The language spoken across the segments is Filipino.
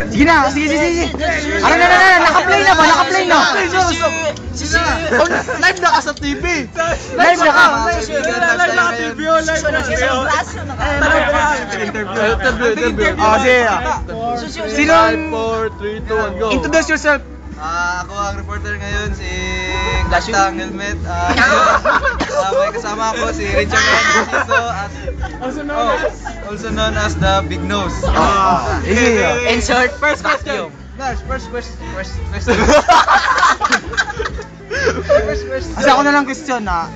Sige na, sige. Ano na, naka-play na ba? Naka-play na. Live na ka sa TV. Live na ka. Live na ka TV. Interview. Sige. Sino? 4, 3, 2, 1, go. Introduce yourself. Ako ang reporter ngayon, si Gastang Helmet. May kasama ako si Richard Enciso at also known as the Big Nose. In short, First question. First question. Asa ako na lang question na.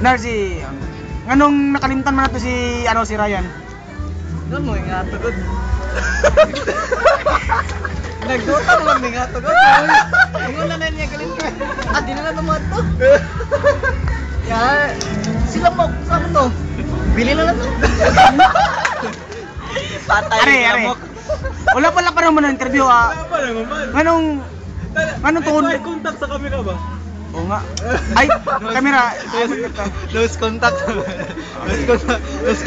Narsi, nganong nakalimtan man nato si Ryan? Ano mo nga tugod? Nagdota mo lang nga tugod. Ingon na niya galing. Di na lang naman to. Sila mo sa to. Bili na lang to. Patay Are. Wala pala pa naman ng interview Nganong tungod? May contact sa camera ba? Oo nga. Ay, kamera. Lose contact.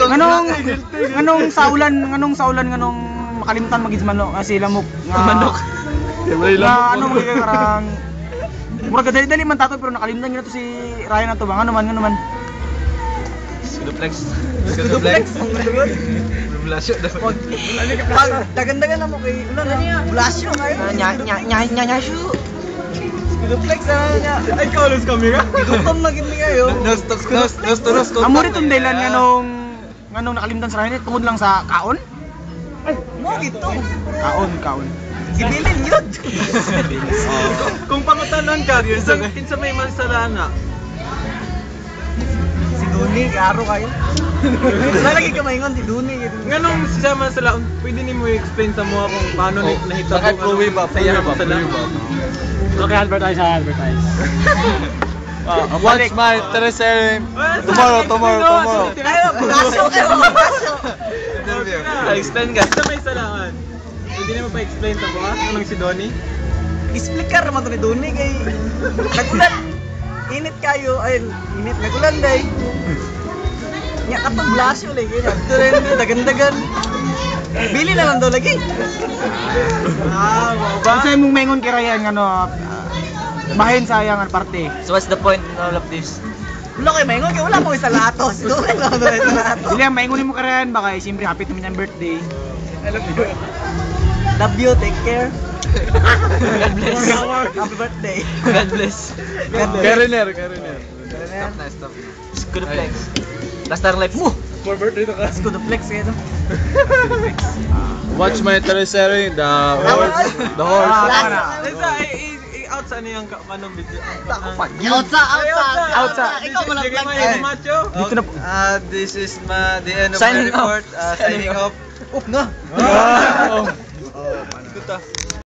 Nganong saulan nganong makalimtan magid manok kasi lamok nga Manok. Nga ano magiging karang murag dali man tato pero nakalimtan gina to si Ryan na to ba? Ano man? Skuduplex. Blasyo. Dagan-dagan na mo kay Blasyo ngayon. Nya. Skuduplex na niya. Ay, kaulos camera. Gutom na gid mi kayo. Nos. Amo rin itong dahilan nganong nakalimtan sa Ryan tungod lang sa kaon? Mo dito. Kaon. Gibilin yun. Kung pangutanan ka, kinsa may mansalana? Si Duni, karo kayo. Lagi ka maingon si Duni. Nganong siya mansala, pwede ni mo i-explain sa mga kung paano nahitabo Bakit pro-wave ba? Okay, advertise. Watch my teleseries tomorrow. Ayo, Blasyo. Explain ka. Sa may salangan. Pwede mo pa explain sa mga anong si Donnie? Explicar naman to ni Duni kay nagulan. Init kayo, nagulan day. Nya katong Blasyo lagi, dagan-dagan. Bili na lang daw lagi. Kasi mong maingon kay Ryan bahin sayang ang parte. So what's the point in all of this? Wala kayo maingon kay wala mo isa latos. Doon lang daw isa latos. Dili maingon mo kay Ryan baka siyempre happy naman yung birthday. Love you, take care. God bless. Happy birthday. God bless. Kariner. Stop. Skuduplex. Last star life mo. For birthday to ka. Skuduplex kayo. Watch my teleseries, the horse. Out sa ano yung anong video? Outside. Ikaw mo lang macho. Dito na po. This is the end of my report. Signing off. Oop nga. Ito ta.